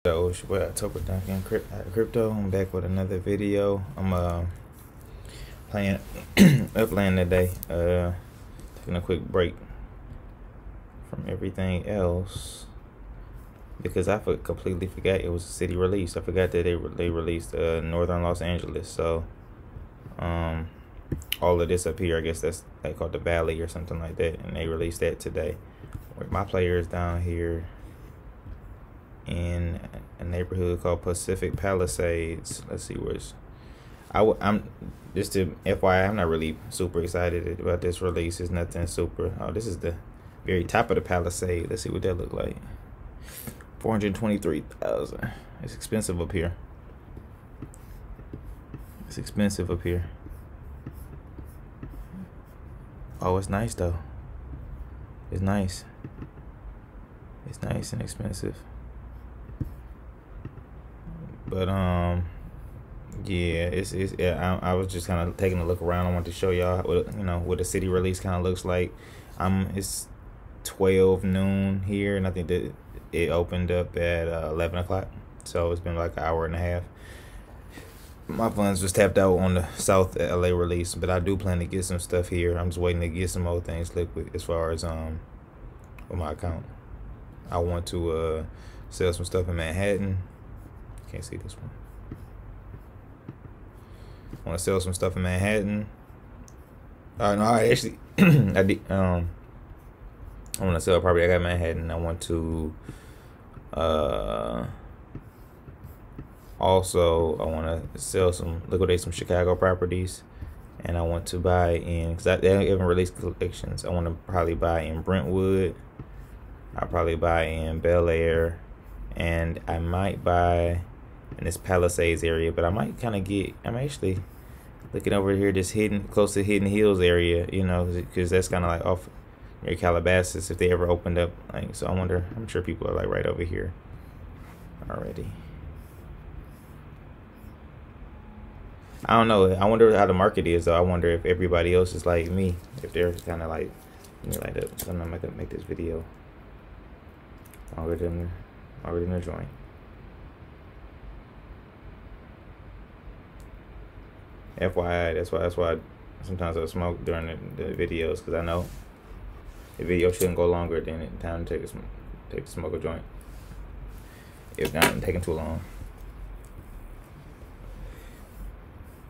So it's your boy October Duncan.Crypto. I'm back with another video. I'm playing Upland today. Taking a quick break from everything else because I completely forgot it was a city release. I forgot that they released northern Los Angeles. So all of this up here, I guess that's they called the Valley or something like that, and they released that today. Where my player is down here in a neighborhood called Pacific Palisades. Let's see where's I'm just to FYI, I'm not really super excited about this release. It's nothing super. Oh, this is the very top of the Palisade. Let's see what that look like. 423,000. It's expensive up here. It's expensive up here. Oh, it's nice though. It's nice. It's nice and expensive. But yeah, I was just kind of taking a look around. I wanted to show y'all what the city release kind of looks like. It's 12 noon here, and I think that it opened up at 11 o'clock, so it's been like an hour and a half. My funds was tapped out on the South LA release, but I do plan to get some stuff here. I'm just waiting to get some more things liquid as far as with my account. I want to sell some stuff in Manhattan. Can't see this one. I want to sell some stuff in Manhattan. No, I actually I did. I want to sell a property I got in Manhattan. I want to also I want to liquidate some Chicago properties, and I want to buy in because they haven't released collections. I want to probably buy in Brentwood. I'll probably buy in Bel Air, and I might buy in this Palisades area, but I might kind of I'm actually looking over here, this close to Hidden Hills area, because that's kind of like off near Calabasas if they ever opened up. Like, so I'm sure people are like right over here already. I don't know. I wonder how the market is though. I wonder if everybody else is like me, if they're kind of like like that. So I'm not gonna make this video already in the joint. FYI, that's why sometimes I smoke during the videos, because I know the video shouldn't go longer than the time to take the smoke a joint. If not, I'm taking too long.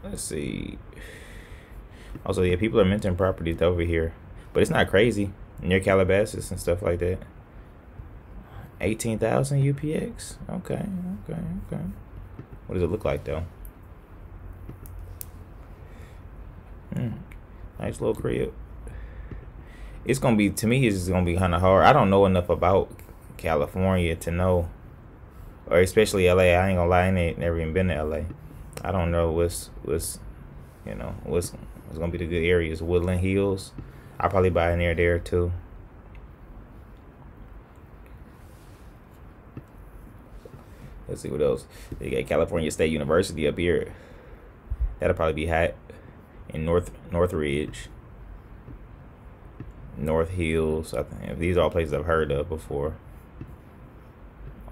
Let's see. Also, yeah, people are minting properties over here, but it's not crazy near Calabasas and stuff like that. 18,000 UPX. Okay. What does it look like though? Nice little crib. It's gonna be, to me, it's gonna be kind of hard. I don't know enough about California to know, or especially LA. I ain't gonna lie, I ain't never even been to LA. I don't know what's gonna be the good areas. Woodland Hills, I'll probably buy near there too. Let's see what else. They got California State University up here. That'll probably be hot. In Northridge, North Hills. I think these are all places I've heard of before.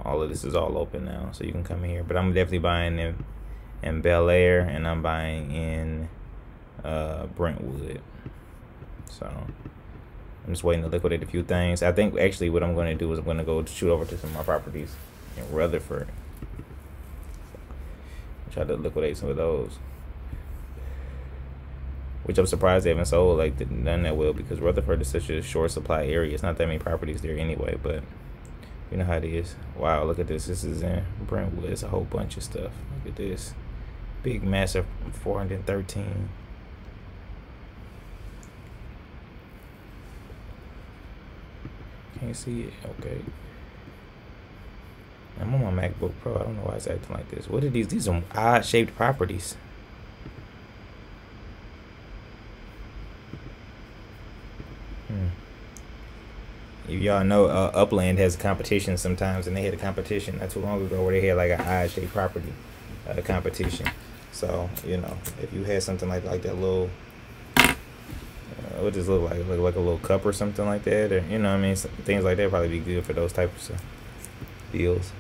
All of this is all open now, so you can come here. But I'm definitely buying in Bel Air, and I'm buying in Brentwood. So I'm just waiting to liquidate a few things. I think actually what I'm going to do is I'm going to go shoot over to some of my properties in Rutherford. Try to liquidate some of those, which I'm surprised they haven't sold done that well, because Rutherford is such a short supply area. It's not that many properties there anyway, but you know how it is. Wow, look at this. This is in Brentwood. It's a whole bunch of stuff. Look at this. Big, massive 413. Can't see it. Okay. I'm on my MacBook Pro. I don't know why it's acting like this. What are these? These are odd-shaped properties. If y'all know, Upland has a competition sometimes, and they had a competition not too long ago where they had like an odd-shaped property competition. So if you had something like that little, what does it look like? Look like a little cup or something like that, or what I mean, things like that probably be good for those types of deals.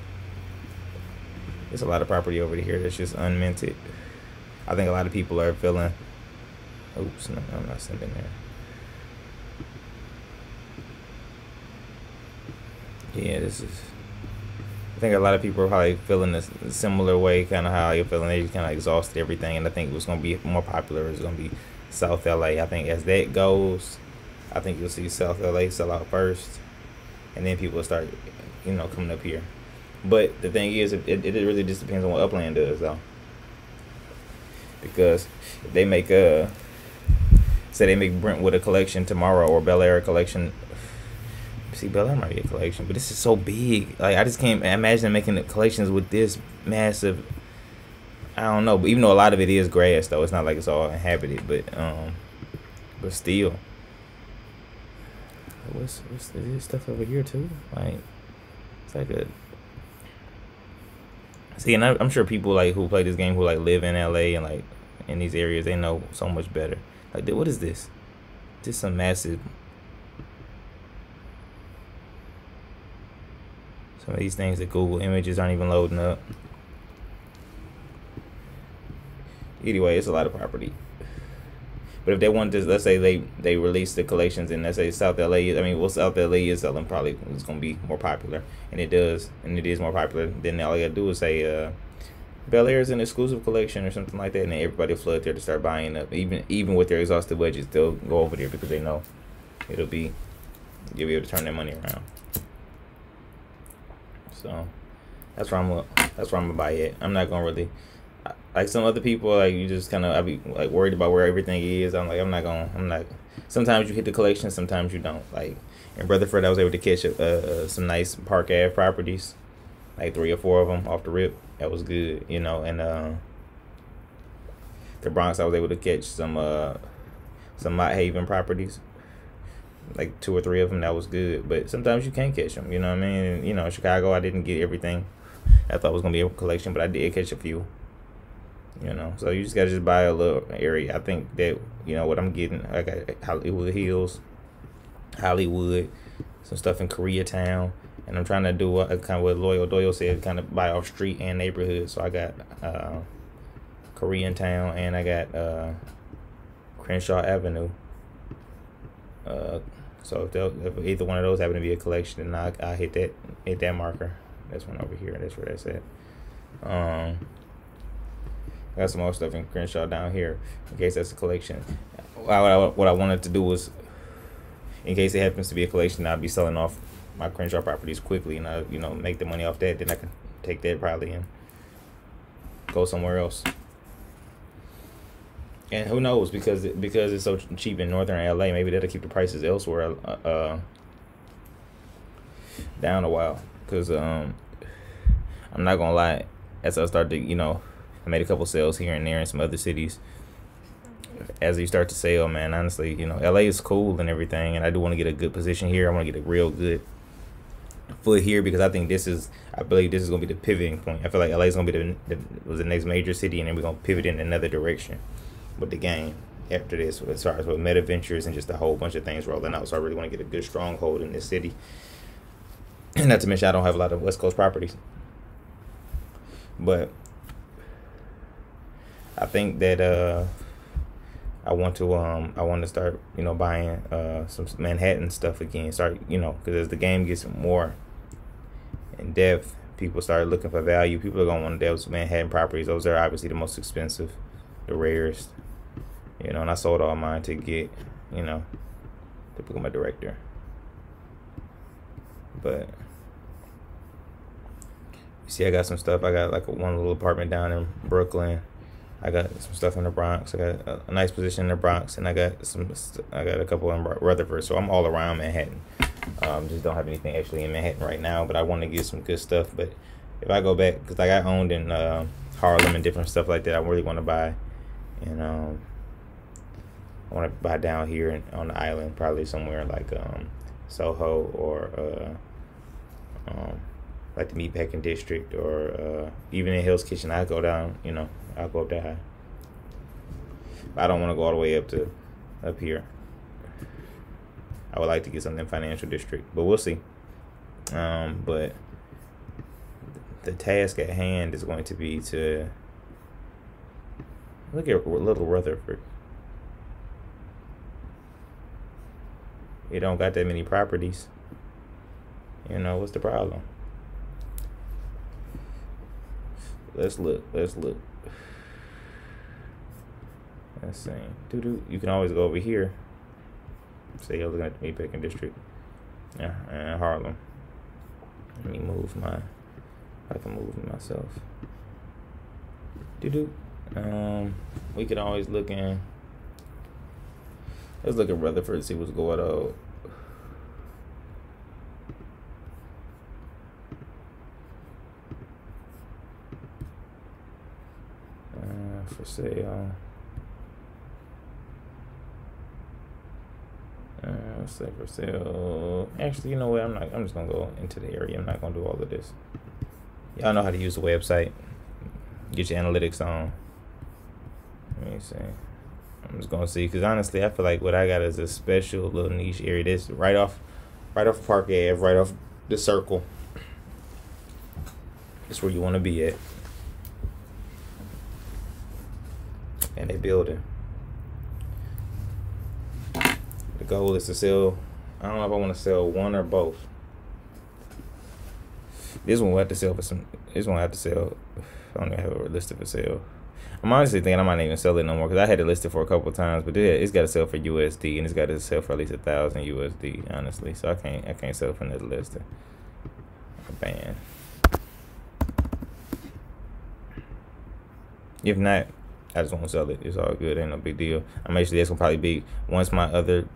There's a lot of property over here that's just unminted. I think a lot of people are feeling. Oops, no, I'm not sending there. Yeah, this is. I think a lot of people are probably feeling a similar way, kind of how you're feeling. They just kind of exhausted everything, and I think what's going to be more popular is going to be South LA. I think as that goes, I think you'll see South LA sell out first, and then people will start, coming up here. But the thing is, it really just depends on what Upland does, though. Because if they make say they make Brentwood a collection tomorrow, or Bel Air a collection. See, Bel Air might be a collection, but this is so big. Like, I just can't imagine making the collections with this massive. I don't know, but even though a lot of it is grass, though, it's not like it's all inhabited. But still, what's this stuff over here too? Like, it's like a. See, and I'm sure people like who play this game who like live in LA and like in these areas, they know so much better. Like, what is this? Just some massive. Some of these things that Google Images aren't even loading up. Anyway, it's a lot of property. But if they want to, let's say they release the collections, and let's say South LA, South LA is selling, probably it's going to be more popular, and it is more popular. Then all you got to do is say Bel Air is an exclusive collection or something like that, and then everybody flood there to start buying up. Even with their exhausted budgets, they'll go over there because they know you'll be able to turn their money around. So that's where I'm gonna buy it. I'm not gonna really like some other people. Like, you just kind of, I be like worried about where everything is. I'm not. Sometimes you hit the collection, sometimes you don't. Like in Rutherford, I was able to catch some nice Park Ave properties, like 3 or 4 of them off the rip. That was good, And the Bronx, I was able to catch some Mott Haven properties, like 2 or 3 of them. That was good, but sometimes you can't catch them. You know what I mean? Chicago, I didn't get everything I thought was gonna be a collection, but I did catch a few. So you just gotta buy a little area. I think that what I'm getting. I got Hollywood Hills, Hollywood, some stuff in Koreatown, and I'm trying to do kind of what Loyal Doyle said, kind of buy off street and neighborhood. So I got Koreatown, and I got Crenshaw Avenue. So if either one of those happen to be a collection, then I hit that marker. That's one over here. That's where that's at. I got some more stuff in Crenshaw down here in case that's a collection. What I wanted to do was, in case it happens to be a collection, I'll be selling off my Crenshaw properties quickly, and I make the money off that. Then I can take that probably and go somewhere else. And who knows, because it's so cheap in northern LA, maybe that'll keep the prices elsewhere down a while. Because I'm not gonna lie, as I start to I made a couple sales here and there in some other cities. As you start to sell, man, honestly, LA is cool and everything, and I do want to get a good position here. I want to get a real good foot here, because I believe this is gonna be the pivoting point. I feel like LA is gonna be the next major city, and then we're gonna pivot in another direction with the game after this, as far as with meta ventures and just a whole bunch of things rolling out. So I really want to get a good stronghold in this city. And not to mention, I don't have a lot of West Coast properties, but I think that I want to start buying some Manhattan stuff again. Start because as the game gets more in depth, people start looking for value. People are gonna want to delve some Manhattan properties. Those are obviously the most expensive, the rarest. And I sold all mine to get to become a director. But you see, I got some stuff. I got like one little apartment down in Brooklyn. I got some stuff in the Bronx. I got a nice position in the Bronx, and I got a couple in Rutherford. So I'm all around Manhattan. Just don't have anything actually in Manhattan right now, but I want to get some good stuff. But if I go back, because like I owned in Harlem and different stuff like that, I really want to buy, and I want to buy down here on the island, probably somewhere like Soho or like the Meatpacking District, or even in Hell's Kitchen. I go down, I'll go up that high. But I don't want to go all the way up here. I would like to get something in Financial District, but we'll see. But the task at hand is going to be to look at Little Rutherford. It don't got that many properties. You know, what's the problem? Let's look. Let's see. You can always go over here. Say you're looking at the Meatpacking District. Yeah, and Harlem. Let me move I can move myself. We can always look in. Let's look at Rutherford and see what's going on. For sale. Let's say for sale. Actually, you know what? I'm just gonna go into the area. I'm not gonna do all of this. Y'all know how to use the website. Get your analytics on. Let me see. I'm just gonna see, because honestly, I feel like what I got is a special little niche area. This right off Park Ave, right off the circle. It's where you want to be at. And they building. The goal is to sell. I don't know if I want to sell one or both. This one will have to sell for some. This one will have to sell. I don't even have it listed for sale. I'm honestly thinking I might not even sell it no more, because I had it listed for a couple of times, but it's got to sell for USD, and it's got to sell for at least 1,000 USD, honestly. So I can't sell for another listing. Ban. If not, I just won't sell it. It's all good. Ain't no big deal. I'm actually, that's gonna probably be once my other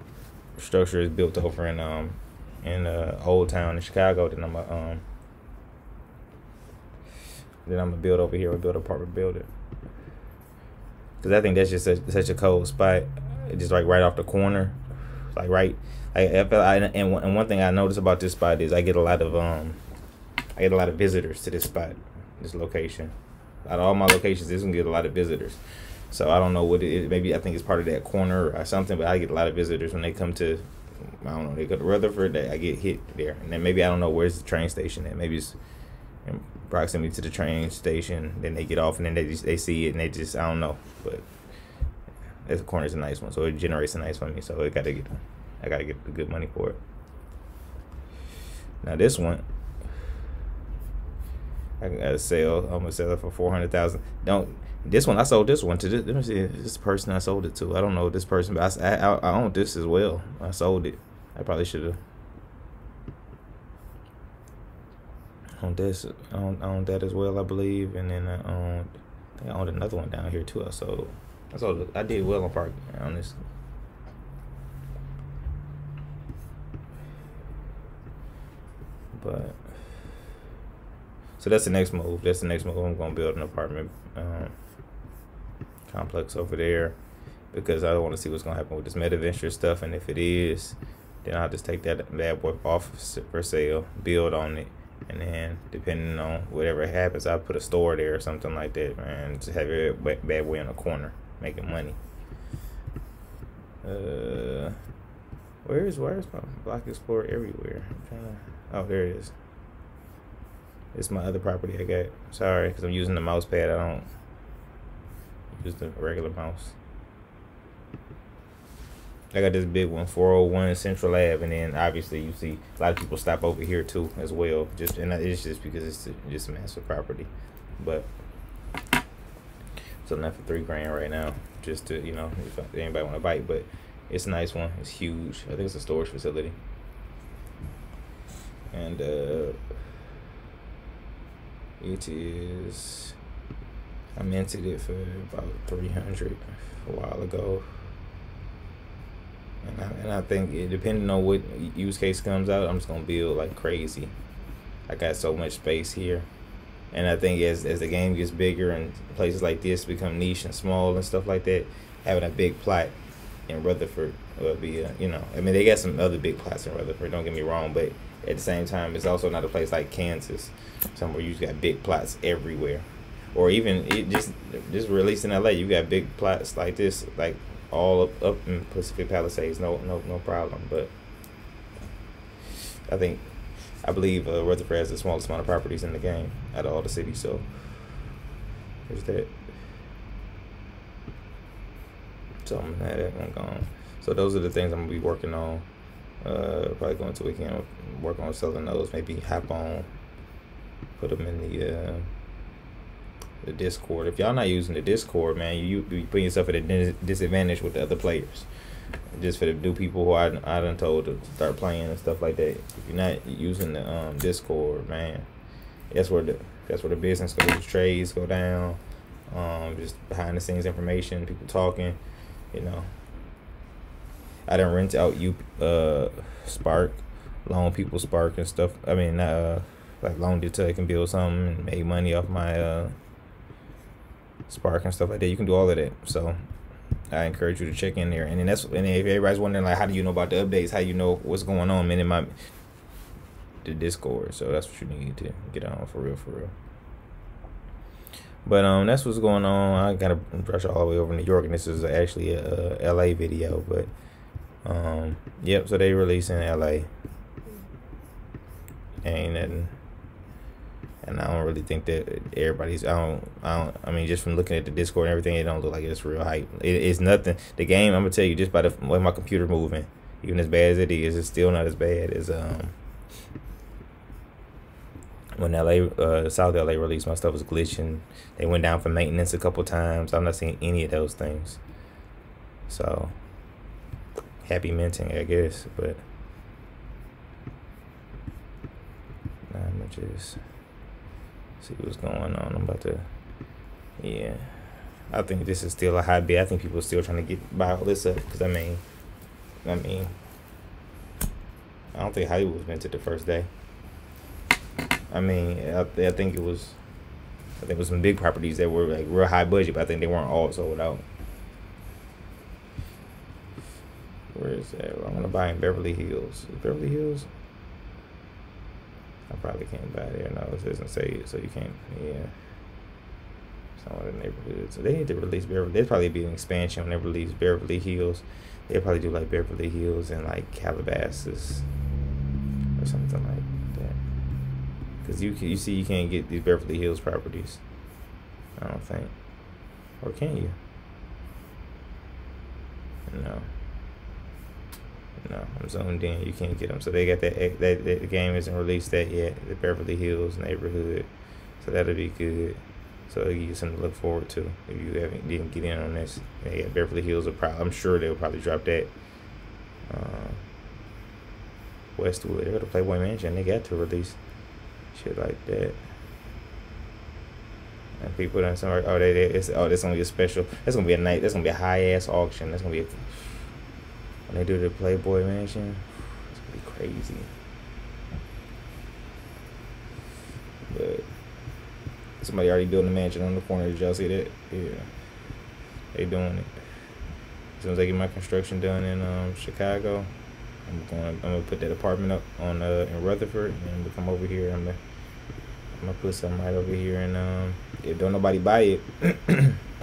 structure is built over in Old Town in Chicago. Then I'm gonna build over here. We'll build an apartment building. Because I think that's just such a cold spot. It's just like right off the corner, like right. And one thing I noticed about this spot is I get a lot of visitors to this spot, this location. Out of all my locations, this one get a lot of visitors. So I don't know what it is. Maybe I think it's part of that corner or something. But I get a lot of visitors when they come to, I don't know, they go to Rutherford. I get hit there, and then maybe I don't know where's the train station at. Maybe it's in proximity to the train station. Then they get off, and then they see it, and they just, I don't know. But that corner is a nice one, so it generates a nice one for me. So I gotta get the good money for it. Now this one, I gotta sell. I'm gonna sell it for 400,000. This one I sold this one to this. Let me see this person I sold it to. I don't know this person, but I own this as well. I sold it. I probably should have owned this. I owned that as well, I believe. And then I think I owned another one down here too. I sold. I did well on Park on this. But so that's the next move. I'm gonna build an apartment complex over there, because I want to see what's gonna happen with this MetaVenture stuff. And if it is, then I'll just take that bad boy off for sale, build on it, and then depending on whatever happens, I'll put a store there or something like that, man. Just have it bad boy in a corner, making money. Where's my Block Explorer everywhere? I'm trying to. Oh, there it is. It's my other property I got. Sorry, because I'm using the mouse pad. I don't use the regular mouse. I got this big one, 401 Central Ave, and then obviously you see a lot of people stop over here too as well. And it's just because it's just a massive property. But so not for $3,000 right now, just to, you know, if anybody want to bite. But it's a nice one. It's huge. I think it's a storage facility. And it is, I minted it for about 300 a while ago, and I think depending on what use case comes out, I'm just gonna build like crazy. I got so much space here, and I think as the game gets bigger and places like this become niche and small and stuff like that, having a big plot in Rutherford will be, you know, I mean, they got some other big plots in Rutherford, don't get me wrong, but at the same time, it's also not a place like Kansas, somewhere you got big plots everywhere, or even just released in LA. You got big plots like this, like all up in Pacific Palisades, no problem. But I think I believe Rutherford has the smallest amount of properties in the game out of all the cities. So there's that. So I'm gonna have that one gone. So those are the things I'm gonna be working on. Probably going to weekend, work on selling those. Maybe hop on, put them in the Discord. If y'all not using the Discord, man, you be putting yourself at a disadvantage with the other players. Just for the new people who I done told to start playing and stuff like that. If you're not using the Discord, man, that's where the business goes, trades go down. Just behind the scenes information, people talking, you know. I done rent out Spark, loan people Spark and stuff. I mean, like loaned it so I can build something and made money off my Spark and stuff like that. You can do all of that. So I encourage you to check in there. And then if everybody's wondering like, how do you know about the updates? How you know what's going on? Man, in the Discord. So that's what you need to get on for real. But that's what's going on. I gotta brush all the way over New York, and this is actually a LA video. But yep. So they release in LA. Ain't nothing. And I don't really think that everybody's. I mean, just from looking at the Discord and everything, it don't look like it's real hype. It's nothing. The game, I'm gonna tell you, just by the way my computer moving, even as bad as it is, it's still not as bad as when South LA released. My stuff was glitching. They went down for maintenance a couple times. I'm not seeing any of those things. So happy minting, I guess. But I'm gonna just see what's going on. I'm about to, yeah. I think this is still a high bid. I think people are still trying to buy all this up because I mean, I don't think Hollywood was minted the first day. I mean, I think it was some big properties that were like real high budget, but I think they weren't all sold out. Where is that? I'm gonna buy in Beverly Hills. Is Beverly Hills? I probably can't buy there. No, it doesn't say it, so you can't. Yeah, some of the neighborhoods. So they need to release Beverly. There'd probably be an expansion when they release Beverly Hills. They'd probably do like Beverly Hills and like Calabasas or something like that. Cause you see you can't get these Beverly Hills properties. I don't think, or can you? No, I'm zoned in. You can't get them. So they got that the game isn't released that yet. The Beverly Hills neighborhood, so that'll be good. So it'll give you something to look forward to if you didn't get in on this. They got Beverly Hills. I'm sure they'll probably drop that. Westwood, they got the Playboy Mansion. They got to release shit like that. And people done some. That's gonna be a special. That's gonna be a night. That's gonna be a high ass auction. That's gonna be when they do the Playboy Mansion. It's gonna be crazy. But somebody already building a mansion on the corner. Did y'all see that? Yeah, they doing it. As soon as I get my construction done in Chicago, I'm gonna put that apartment up on in Rutherford, and I'm gonna come over here. I'm gonna put something right over here, and if don't nobody buy it,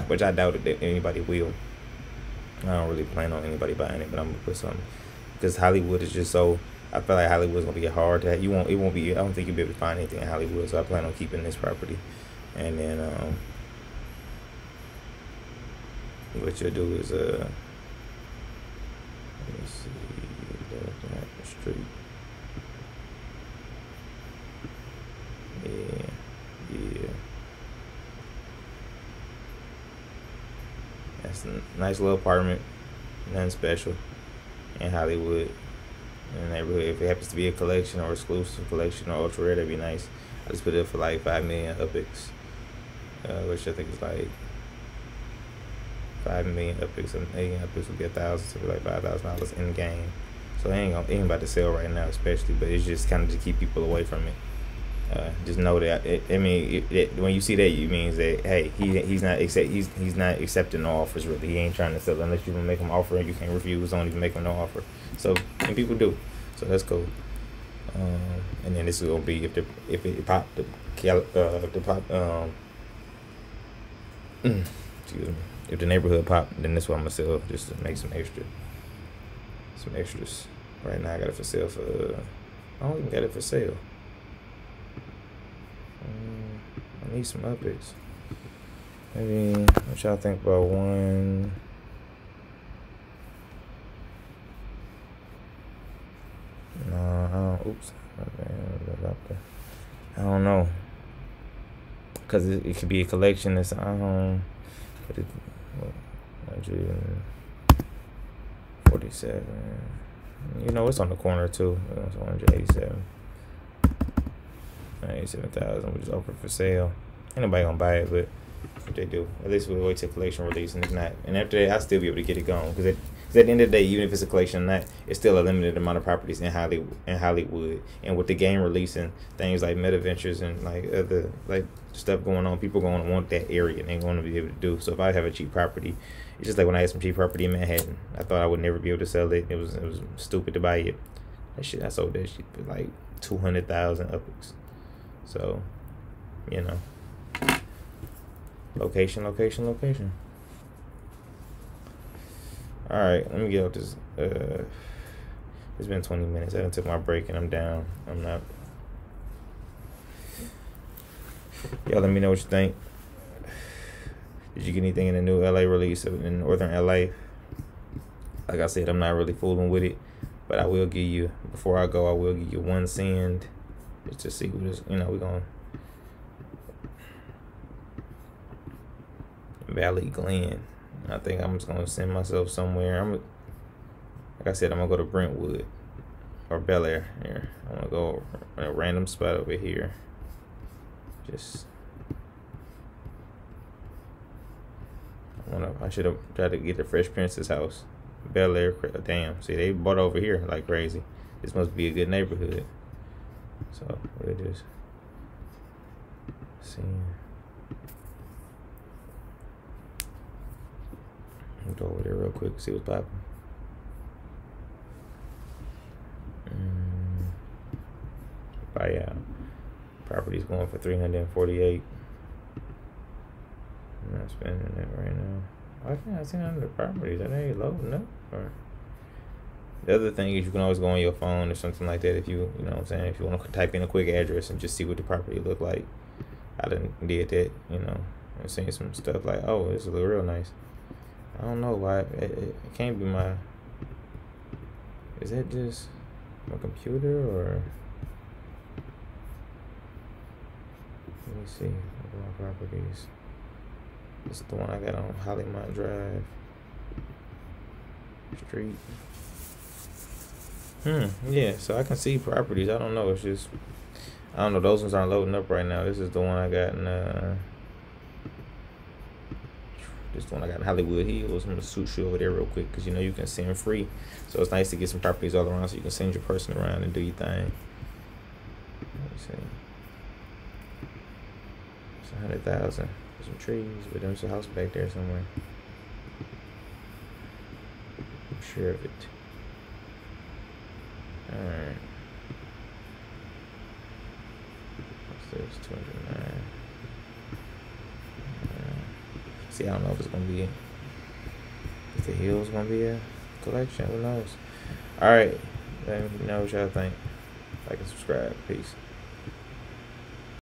which I doubt that anybody will. I don't really plan on anybody buying it, but I'm gonna put something because Hollywood is just so. I feel like Hollywood's gonna be hard to. It won't be. I don't think you'll be able to find anything in Hollywood, so I plan on keeping this property, and then what you'll do is let me see that street. Yeah. That's a nice little apartment, nothing special in Hollywood. In the neighborhood, if it happens to be a collection or exclusive collection or ultra rare, that'd be nice. I just put it for like 5 million upics, which I think is like 5 million upics. 1 million upics would be 1,000, so it'd be like $5,000 in game. So it ain't about to sell right now, especially, but it's just kind of to keep people away from it. Just know that when you see that, it means that hey, he's not accepting no offers really. He ain't trying to sell unless you make him offer and you can't refuse. Don't even make him no offer. So and people do. So that's cool. And then this is gonna be if it pop excuse me, if the neighborhood pop, then this one I'm gonna sell just to make some extras. Right now I got it for sale for I don't even got it for sale. I need some updates. Maybe, what y'all think about one? No, I don't, oops. I don't know. Because it could be a collection that's, 147. You know, it's on the corner too. It's 187. 97,000, which is offered for sale. Ain't nobody gonna buy it, but if they do, at least we'll wait till collection release, and if not, and after that, I'll still be able to get it going. Because at the end of the day, even if it's a collection or not, it's still a limited amount of properties in Hollywood. And with the game releasing, things like MetaVentures and like other like stuff going on, people going to want that area and they're going to be able to do. So if I have a cheap property, it's just like when I had some cheap property in Manhattan. I thought I would never be able to sell it. It was stupid to buy it. That shit, I sold that shit for like 200,000 upwards. So, you know, location. All right, let me get out this. It's been 20 minutes. I done took my break and I'm down. I'm not. Y'all let me know what you think. Did you get anything in the new LA release in Northern LA? Like I said, I'm not really fooling with it, but I will give you, before I go, I will give you one send just to see what is, you know, we're going Valley Glen. I think I'm just going to send myself somewhere. Like I said, I'm going to go to Brentwood or Bel Air here. I want to go in a random spot over here. I should have tried to get the Fresh Prince's house. Bel Air, damn. See, they bought over here like crazy. This must be a good neighborhood. So, we'll just see. I'll go over there real quick, see what's popping. Buyout. Property's going for 348. I'm not spending it right now. I think I seen under properties. That ain't loading up. Or the other thing is you can always go on your phone or something like that if you know what I'm saying, if you want to type in a quick address and just see what the property look like. I done did that, you know. I've seen some stuff like, oh, this look real nice. I don't know why it can't be my. Is that just my computer or? Let me see. My properties. This is the one I got on Hollymont Drive. Street. Yeah, so I can see properties. I don't know. It's just, I don't know. Those ones aren't loading up right now. This is the one I got in, this is the one I got in Hollywood Hills. I'm going to shoot you over there real quick because, you know, you can send free. So it's nice to get some properties all around so you can send your person around and do your thing. Let me see. It's 100,000. Some trees, but there's a house back there somewhere. I'm sure of it. Alright. What's this? 209. See, I don't know if it's gonna be if the hill's gonna be a collection. Who knows? Alright. Let me know what y'all think. Like and subscribe. Peace.